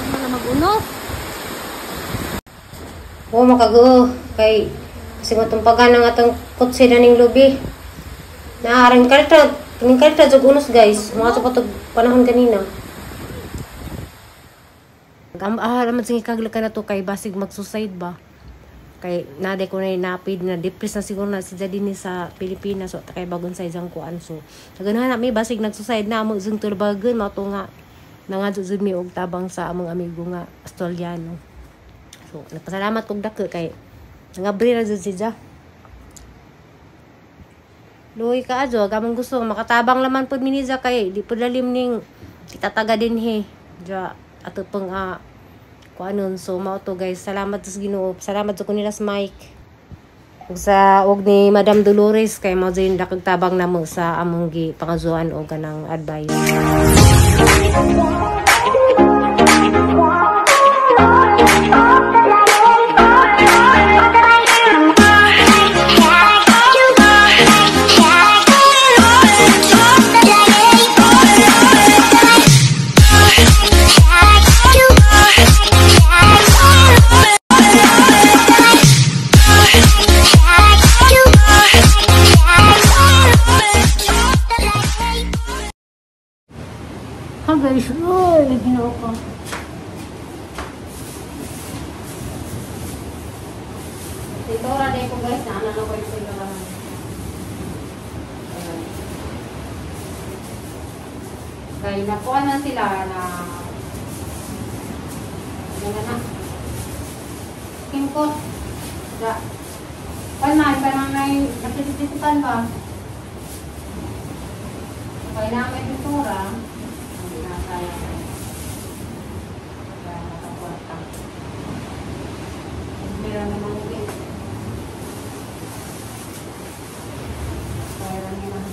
Wala mag-uno. Oo, makago. Kay, kasi matumpagan ang atong kutsi na ning lubi. Naaring karta. Kining karta, jog unos guys. Mga sa patog panahon kanina. Naman sige kagla ka na to kay basig mag-suicide ba. Kay naday ko na napid na depressed na siguro na si Jadini sa Pilipinas. So, kay bagon sa isang kuan. So, naganahan na may basig nag-suicide na among isang turbagan. Mato nga, nangadyo mi og tabang sa among amigo nga Australiano. So, nagpasalamat kong dako kay nangabri na dyan siya. Luoy ka adyo, gamang gusto makatabang laman po miniza kay di po lalim ning kitataga din he. Diya, ato pong kuanon. So, mao to guys. Salamat sa Ginoo. Salamat sa kunilas Mike. Sa og ni Madam Dolores kay mao din dakag tabang namo sa among gi pangazuan o kanang advice. Guys, oy, ginawa ko. Ito rin ko guys, na ko yung sila. Kaya nakuha na sila na kimkot. Palman, parang nagsisisipan ba? Kaya namin yung tura. Kaya nakaporta. Meron naman ulit. Kaya lang yun.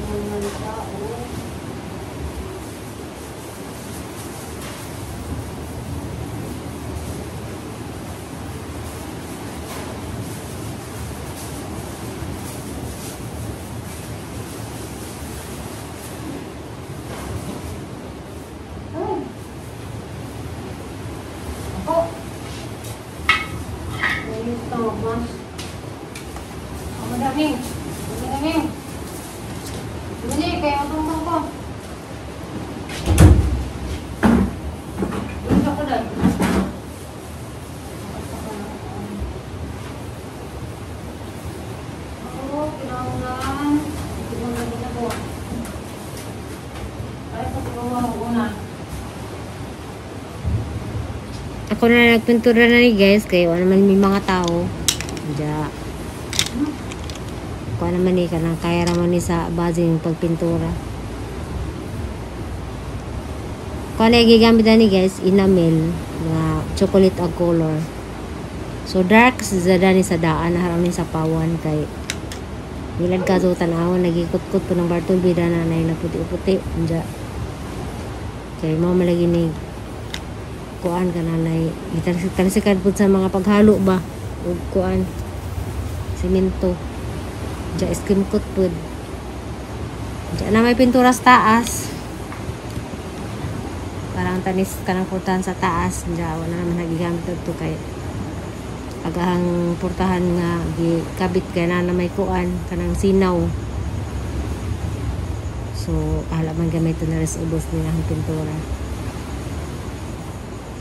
Ang tao. Madaming. Hindi, kaya matungkong ko. Dito ko lang. Ako, pinaulan. Pinaulan din ako. Ay, pagkawa ako una. Ako na nagpintura na ni guys, kaya wala naman may mga tao. Diya. Kuha naman ni ka nang kaya naman ni sa bazing pagpintura. Kuha na gigamit na ni guys, enamel nga chocolate ag color. So dark sa dani sa daan na harang ni sa pawan kay milad ka so tanawan nagikot-kot po ng Bartolbe na na puti-puti. Diya. Kay mo malagi ni kuan ka nanay italsikan po sa mga paghalo ba o kuan simento dya skim coat po dya na may pintura sa taas parang tanis kanang purtahan sa taas dya wala naman nagigamit ito kay agahang purtahan nga kabit kaya na may kuan kanang sinaw so alaman gamay ito na res ubos nila ang pintura.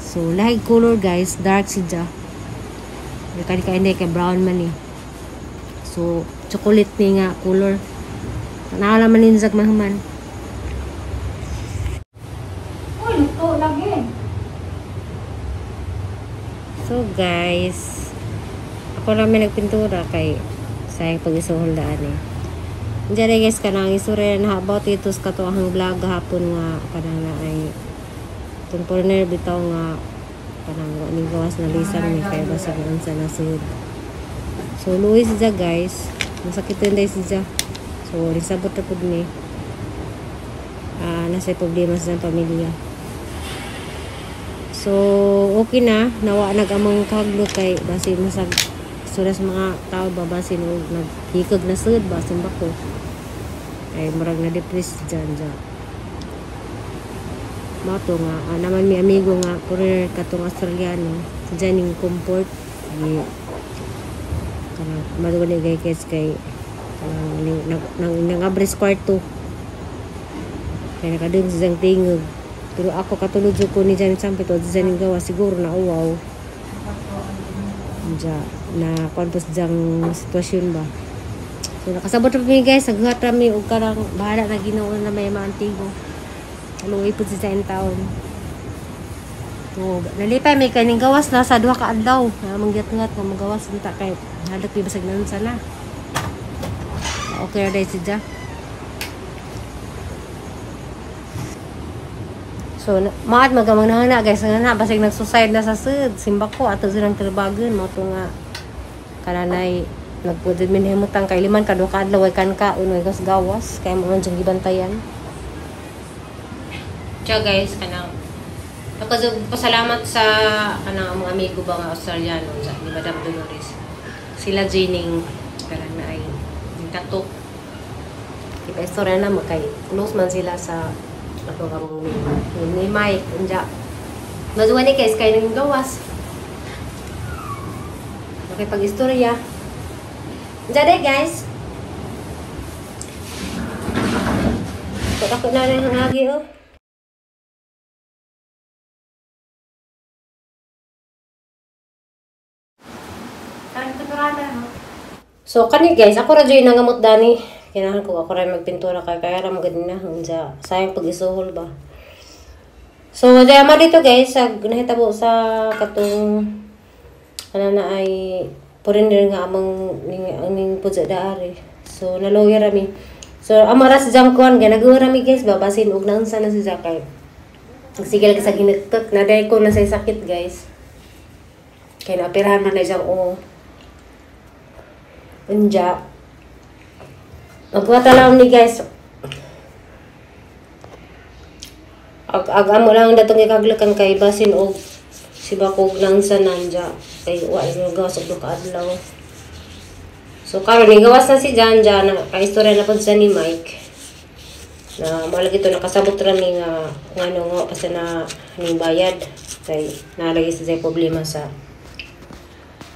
So, lahig color guys, dark si Ja. Kaya hindi, kay brown man eh. So, chocolate ni nga color. Nakalaman ni Zag Mahaman. Uy, luto lagi. So guys, ako namin nagpintura kay sayang pag-isuhuldaan eh. Diyan guys, kanang isura na about ito sa katuahang vlog hapon nga kanang na ay temporary bitaw nga kanang waning gawas na lisan ni kay basa man sa nasud. So luwi siya guys. Masakit din siya. So risabot ra pud ni. Nasa problema sa pamilya. So okay na nawa nagamang kaglo kay basi masag istorya sa mga tao ba basin og naghikag na sud ba simba ko. Kay murag na depress dyan dyan. Mato nga, naman may amigo nga, career katong Australiano, sa dyan yung comfort, maduwa ni gay kes kay, nang abres kwarto, kaya nakadung sa dyan tingog, pero ako katulog ko ni dyan sampai to, dyan yung gawa, siguro na uwaw, dyan, na kwantos dyan sitwasyon ba. So, nakasabot kami guys, naghuhat kami, o karang bahala na ginawa na may mga antigo. Aluwi po sa taon. So, nalipay may kaning gawas na sa duha ka adlaw. Manggat-ngat nga magawas unta kay halat ni basag nan sana. Okay ra day sidya. So, maad magamang na guys nga na basig nag-suicide na sa sud. Simba ko ato silang trabagon mo to nga kananay nagpudid min himutang kay liman ka duha ka adlaw way kan ka unoy gawas kay mo man jung gibantayan. Siya guys, kanang pasalamat sa kanang mga amigo ba nga Australiano sa ni Madam Dolores. Sila Jining kanang na ay tatok. Iba istorya na mo kay close man sila sa ato kamong ni Mike unja. Maduwa ni guys kay nang gawas. Okay pag-istorya. Jadi guys. Takot na rin ang agi oh. So kani guys, ako ra joy nangamot dani. Kinahan ko ako ra magpintura kaya ra magad na unsa sayang pag isuhol ba. So dama dito guys, nahitabo sa katong na ay foreigner nga among ning pudsa daari. So naloya rami. So amara sa jangkuan ginagawa rami guys, babasin og naunsa na si Zakay. Sige lagi sa ginagtot na dai ko na say sakit guys. Kaya naoperahan man na siyang unja. Magwata lang ni guys. Ag-amo lang datong ikaglakan kay basin og sibakog lang sa nanja. Kay wa is gawas og duka adlaw. So karon ni gawas na si Janja na kay istorya na pud sa ni Mike. Na malagi to nakasabot rami nga ngano nga kasi na ning bayad kay nalagi sa problema sa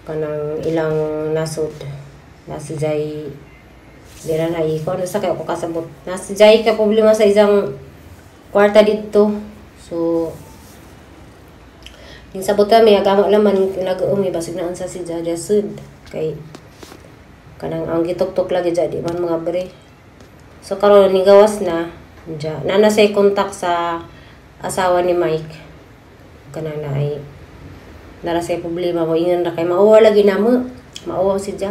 kanang ilang nasod. Nasi Jai dira na iko ano sa kay ako kasabot nasi Jai ka problema sa isang kwarta dito. So yung sabot kami agama laman nag-umi basig na unsa si Jaja sud kay kanang ang gitok-tok lagi jadi man mga bre. So karon ni gawas na ja nana say kontak sa asawa ni Mike kanang na ay nara say problema mo ingon ra kay mauwa lagi namo mauwa si Ja.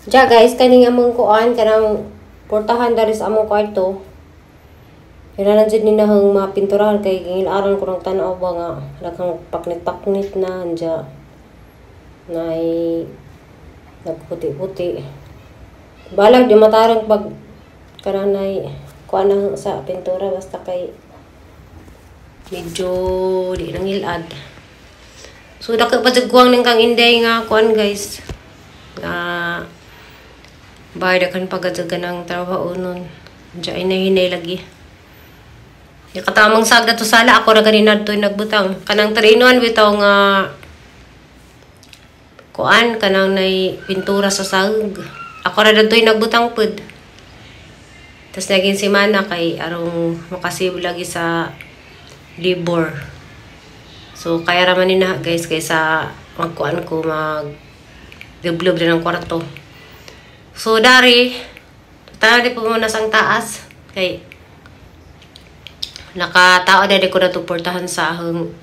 Ja guys, kaning among kuan kanang portahan dari sa among kwarto. Kailangan dyan ni nahang mapinturahan kay gingilaran ko ng tanaw ba nga lagang paknit-paknit na dyan. Nay nagputi-puti. Balag di matarang pag kananay kuan na sa pintura basta kay medyo di nang ilad. So dako pa jud kuwang ning kang inday nga kuan guys. Bayad kan pagadagan ng trabaho nun. Diyan na hinay lagi. Yung katamang sagda to sala, ako na ganina to nagbutang. Kanang 3-in-1 bitaw nga kuan, kanang nay pintura sa sahig. Ako na to nagbutang pud. Tapos naging si Mana kay arong makasib lagi sa labor. So kaya raman ni na guys kaysa magkuan ko mag-dublob din ng kwarto. So, dari, tayo di po muna sang taas. Kay, nakatao di ko na tuportahan sa ahong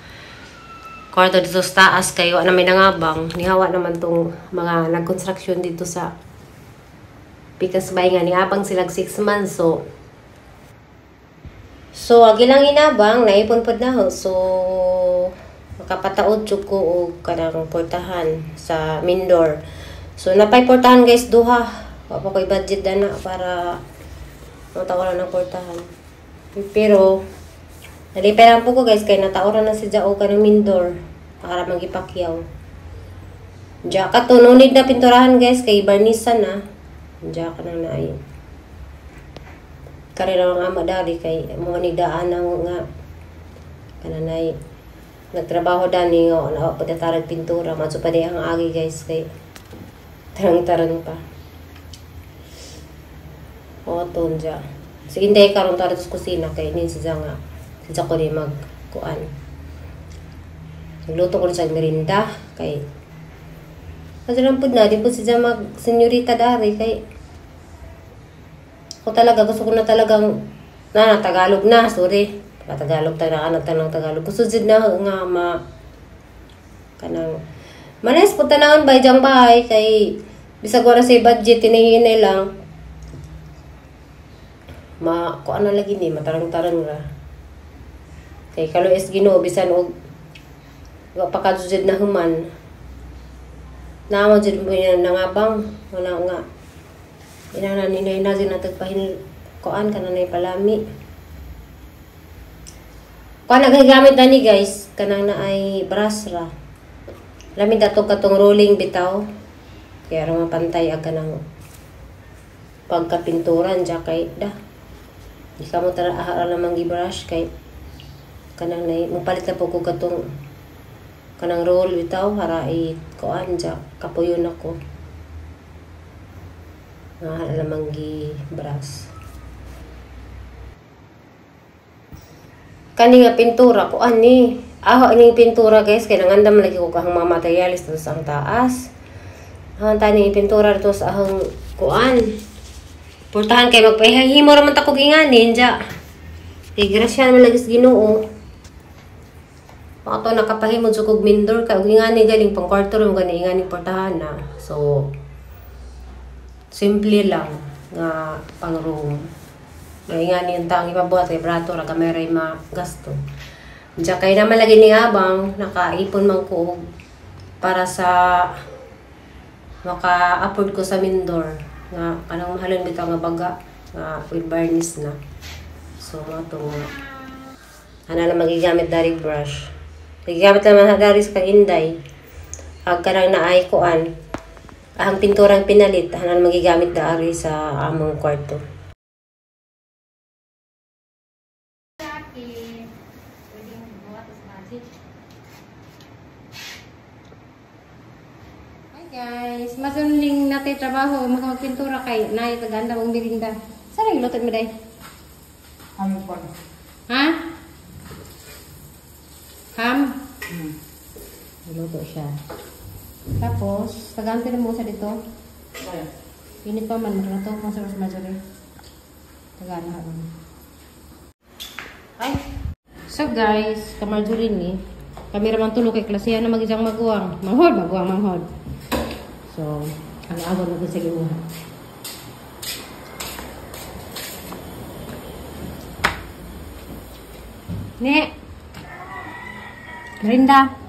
kwarto dito sa taas. Kay, wala namin nangabang. Nihawa naman tong mga nag-construction dito sa Pikas Bay nga. Nihabang silag 6 months. So, agi lang inabang. Naipon po na ho. So, makapataod ko o kanang portahan sa Mindor. So, napay portahan guys, duha. Wapa ko'y budget na para matawaran ng portahan. Pero, naliperan po ko guys, kaya nataoran na si Jao ka ng Mindor. para magipakyaw. Diya ka to, no need na pinturahan guys, kay barnisan na. Diya ka nang naayon. Karira nga madari kay mga nigdaan na nga kananay nagtrabaho dani nga na pagkatarag pintura man so pa di ang agi guys kay tarang-tarang pa. O ton diya. Sige hindi karon tara sa kusina kay nin siya nga siya ko ni magkuan. Nagluto ko sa merinda kay kasi lang pud na di po siya mag senyorita dari kay ako talaga, gusto ko na talagang, Tagalog na, sorry. Tagalog, tanang Tagalog. Gusto din na nga kanang, manes po tanangan ba diyang bahay, kay, bisag wala sa budget, tinihinay lang. Kuan na lagi ni, matarang-tarang ra. Kay, kalo es Ginoo bisan og, pakadusid na human. Naman dyan mo yan nangabang, wala nga. Inaninay na din natagpahin koan kananay palami. Kuan nagagamit na ni guys, kanang na ay brush ra. Lami dato katong rolling bitaw. Kaya ra mapantay aga nang pagkapinturan ja kay da. Di ka mo tara ara lamang gi-brush kay kanang nay mupalit na po ko katong kanang roll bitaw para i koan ja kapuyon ako. Alamang gi-brush. Kani nga pintura ko ani. Ini pintura guys kay nangandam lagi ko kahang mga materialis to sa ang taas. Ang tani pintura to sa ahang kuan. Purtahan kay magpahimo ra man ta ko ginganin ja. Kay grasya man lagi sa Ginoo. Pato nakapahimo jud kog mindor kay gingani galing pang kwarto ro gani ingani portahan na. So simple lang nga pang room. Ngayon yung tang ipabuhat kay brato ra kameray magasto. Diya kay naman lagi ni abang nakaipon man ko para sa maka-afford ko sa Mindor nga kanang mahalon bitaw nga baga nga with varnish na. So mato ana lang magigamit dari brush. Magigamit naman dari sa Inday. Ag kanang naay kuan ang pinturang pinalit, hanan magigamit daari sa among kwarto. Hi guys, masuling natin trabaho, magpintura kay naay taganda mong merinda. Saan ang lutot mo day? Ham po. Ha? Ham? Luto siya. Tapos, tagaan na mo sa dito. Kaya. Init pa man, magluto mo sa Rosemary. Tagaan na ako. Ay! So guys, kamarjorie ni. Kami raman tulog kay klasiya na mag-isang maguwang. Manghod. So, ang agad mo sa ginuha. Ne! Merinda!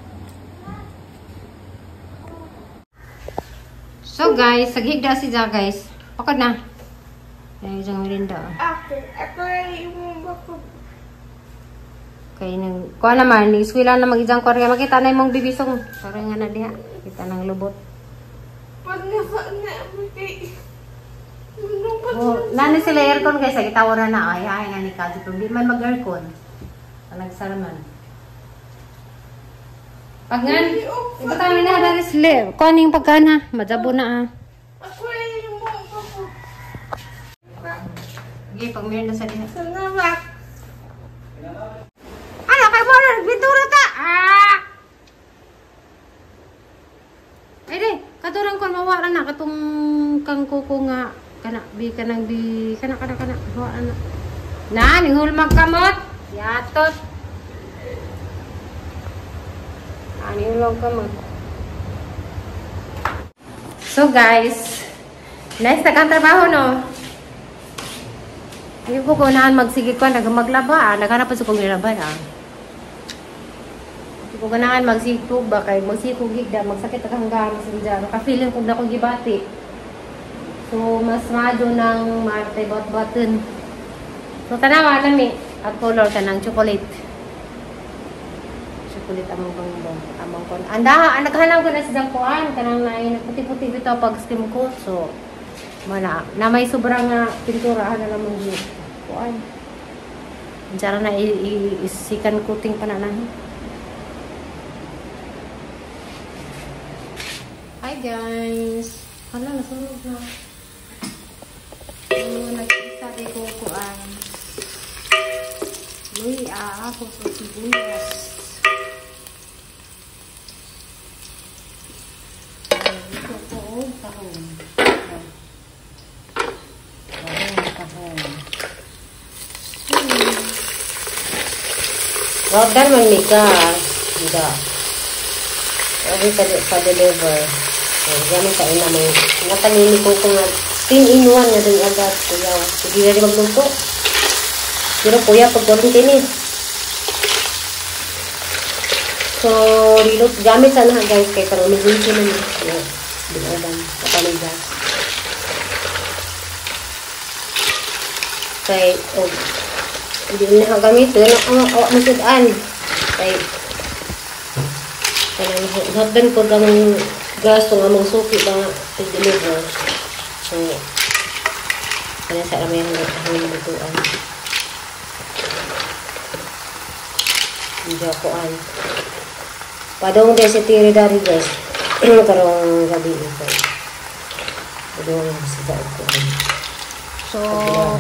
So guys, saghigda si Ja guys. Pakad na. Ay, isang merinda. Ako yung bako. Kaya nang, kuha naman, ni-eskwila na mag-isang kwarga. Makita na yung mong bibisong. Parang nga na diha. Kita ng lubot. Pag nasaan na ako kay... Oh, nani sila aircon guys. Kita na na. Ay, nga ni Kaji. Pero di man mag-aircon. Nagsaraman. Pag nga, ito kami na dari sila. Kuha na yung pagkaan ha. Madabo na ha. Ako yung bako. Okay, pag meron na sa diha. Salamat. Ano, kay mo na, pintura ta! Ah! Ay di, katurang kon mawara na, katong kang kuko nga, kana, hawa na. Na, nihul magkamot! Yatot! Ah, nihul magkamot. So guys, nice na kang trabaho no? Hindi ko kunahan magsigit ko, maglaba naghanap pa sa kong nilabay Hindi ko kunahan magsikog ba, kay magsikog higda, magsakit ang hanggang masinja. Maka-feeling ko na kong gibati. So, mas madyo ng martay bot-button. So, tanawa nami at color ka ng chocolate. chocolate among bongbong. Among kon. Anda, naghanap ko na sa kuan kanang naay puti-puti bitaw pag skim coat. So mana na may sobrang pintura na lang mong kuan. Diyan na isikan coating pa na nahin. Hi guys. Hala nasunog na. Nagkita rin ko kuan. Uy, ako sa sibuyas. Ito po, kahon. Kahon. Order man ni ka. Hindi. Order ka deliver. Gamit ka ina mo. Natanini ko kung 10 in 1 na din agad. Kuya, hindi na rin magluto. Pero kuya, pag quarantine eh. So, reload. Gamit sana guys. Kaya karong nag-winti na niya. Binadan. Kapaligas. Kaya, hindi na nakagamitin. Ang masudan. Kaya, hotdan ko ng gasto nga mong suki na i-deliver. So, kaya sa alam yung lutuan. Hindi ako ay. Padong din si Tiri dari guys. Karong gabi ito. Padong si Daog ko. So,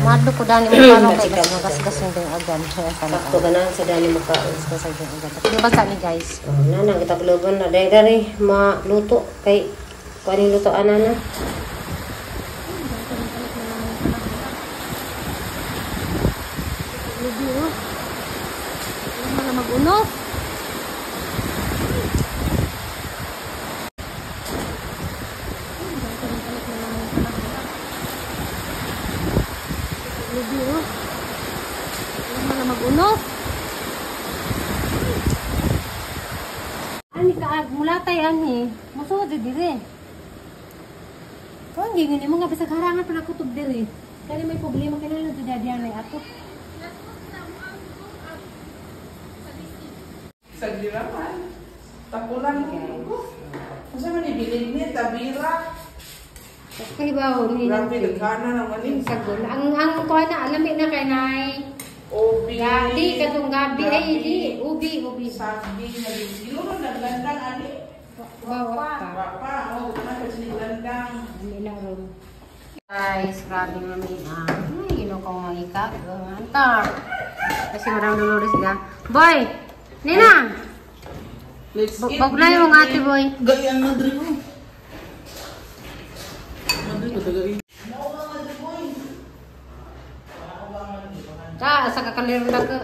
madlo ko dani mo paano kay gas yung ding agan. Sakto ka na sa dani mo kaon sa ding agan. Pero basta ni guys. Nana kita kluban na dari maluto kay kuan luto anana. Mag-uno. Mag-uno. Ani ka mulatay ani. Musuod dire. Kung gini mo nga bisag harangan pa nakutob dire. Kani may problema kinahanglan sa dadian ay ato. Sagdiraman. Tapulan ko. Kasi man ibilid niya, tabira. Okay ba ni Grabe, nagkana naman yun. sagol. Ang kuha na alami na kay nay. Ubi. Di katong gabi ay di ubi. Sabi na rin. Siguro naglandang ani. Bawa pa. Papa, na kasi naglandang. Nilarom. Guys, grabe mami. Gino kong mangika. Antar. Kasi marang Dolores na. Boy! Nina! Baglay mo nga ate boy. Gayang madri mo. Ka, sa kakaliro na ka.